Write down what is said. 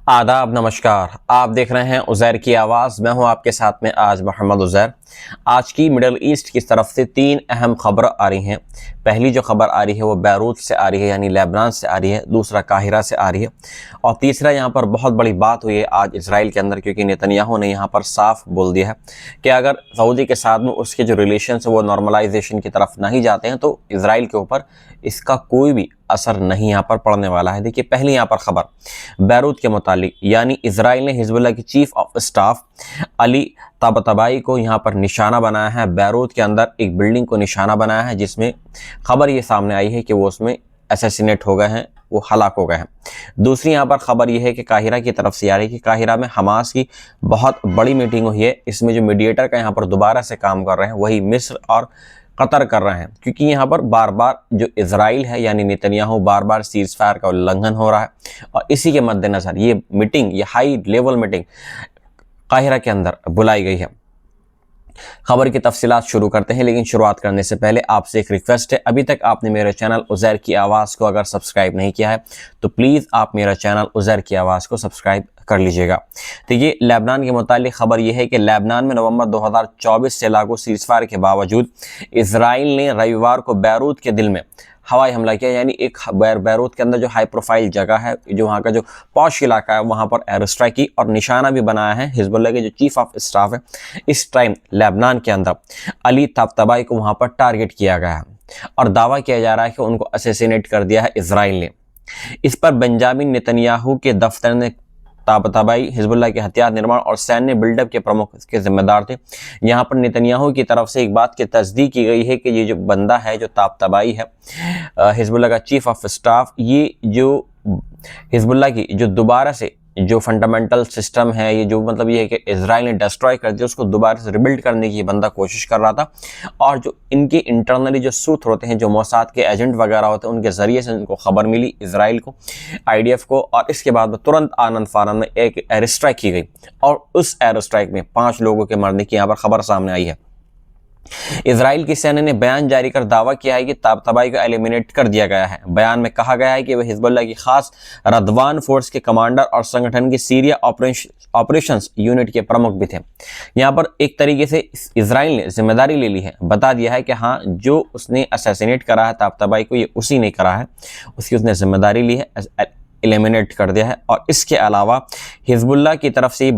आदाब, नमस्कार। आप देख रहे हैं उज़ैर की आवाज़। मैं हूं आपके साथ में आज मोहम्मद उज़ैर। आज की मिडल ईस्ट की तरफ से 3 अहम खबर आ रही हैं। पहली जो खबर आ रही है वो बैरूत से आ रही है, यानी लेबनान से आ रही है। दूसरा काहिरा से आ रही है और तीसरा यहाँ पर बहुत बड़ी बात हुई है आज इसराइल के अंदर, क्योंकि नेतन्याहू ने यहाँ पर साफ बोल दिया है कि अगर सऊदी के साथ में उसके जो रिलेशन है वो नॉर्मलाइजेशन की तरफ नहीं जाते हैं तो इसराइल के ऊपर इसका कोई भी असर नहीं यहाँ पर पड़ने वाला है। देखिए, पहली यहाँ पर खबर बैरूत के मुतालिक, यानी इसराइल ने हिजबुल्लाह की चीफ ऑफ स्टाफ अली ताबताबाई को यहाँ पर निशाना बनाया है। बैरूत के अंदर एक बिल्डिंग को निशाना बनाया है, जिसमें खबर ये सामने आई है कि वो उसमें असैसिनेट हो गए हैं, वो हलाक हो गए हैं। दूसरी यहाँ पर खबर यह है कि काहिरा की तरफ से आ रही है कि काहिरा में हमास की बहुत बड़ी मीटिंग हुई है। इसमें जो मीडिएटर का यहाँ पर दोबारा से काम कर रहे हैं वही मिस्र और कतर कर रहे हैं, क्योंकि यहाँ पर बार बार जो इजराइल है यानी नेतन्याहू बार बार सीज फायर का उल्लंघन हो रहा है और इसी के मद्देनजर ये मीटिंग, ये हाई लेवल मीटिंग काहिरा के अंदर बुलाई गई है। खबर की तफसीलात शुरू करते हैं, लेकिन शुरुआत करने से पहले आपसे एक रिक्वेस्ट है। अभी तक आपने मेरे चैनल उज़ैर की आवाज़ को अगर सब्सक्राइब नहीं किया है तो प्लीज़ आप मेरा चैनल उज़ैर की आवाज़ को सब्सक्राइब कर लीजिएगा। तो ये लेबनान के मुतालिक खबर यह है कि लेबनान में नवंबर 2024 से लागू सीज़फायर के बावजूद इसराइल ने रविवार को बैरूत के दिल में हवाई हमला किया, यानी एक बैरूत के अंदर जो हाई प्रोफाइल जगह है, जो वहाँ का जो पॉश इलाका है, वहाँ पर एयर स्ट्राइक की और निशाना भी बनाया है हिजबुल्लाह के जो चीफ ऑफ स्टाफ है इस टाइम लेबनान के अंदर अली ताबताबाई को वहाँ पर टारगेट किया गया है और दावा किया जा रहा है कि उनको असैसिनेट कर दिया है इसराइल ने। इस पर बेंजामिन नेतन्याहू के दफ्तर ने ताबताबाई हिजबुल्लाह के हथियार निर्माण और सैन्य बिल्डअप के प्रमुख के जिम्मेदार थे। यहाँ पर नेतन्याहू की तरफ से एक बात की तस्दीक की गई है कि ये जो बंदा है, जो ताबताबाई है हिजबुल्लाह का चीफ ऑफ स्टाफ, ये जो हिजबुल्लाह की जो दोबारा से जो फंडामेंटल सिस्टम है, ये जो मतलब ये है कि इजराइल ने डिस्ट्रॉय कर दिया, उसको दोबारा से रिबिल्ड करने की बंदा कोशिश कर रहा था। और जो इनके इंटरनली जो सूत्र होते हैं, जो मोसाद के एजेंट वगैरह होते हैं, उनके ज़रिए से इनको खबर मिली इजराइल को, आईडीएफ को, और इसके बाद में तुरंत आनंद फानंद में एक एयर स्ट्राइक की गई और उस एयर स्ट्राइक में 5 लोगों के मरने की यहाँ पर खबर सामने आई है। इजराइल की सेना ने बयान जारी कर दावा किया है कि ताबताबाई को एलिमिनेट कर दिया गया है। बयान में कहा गया है कि वह हिजबुल्लाह की खास रदवान फोर्स के कमांडर और संगठन की सीरिया ऑपरेशंस यूनिट के प्रमुख भी थे। यहाँ पर एक तरीके से इजराइल ने जिम्मेदारी ले ली है, बता दिया है कि हाँ, जो उसने असैसिनेट करा है ताबताबाई को, ये उसी ने करा है, उसकी उसने जिम्मेदारी ली है, एलिमिनेट कर दिया है। और इसके अलावा हिजबुल्लाह की तरफ से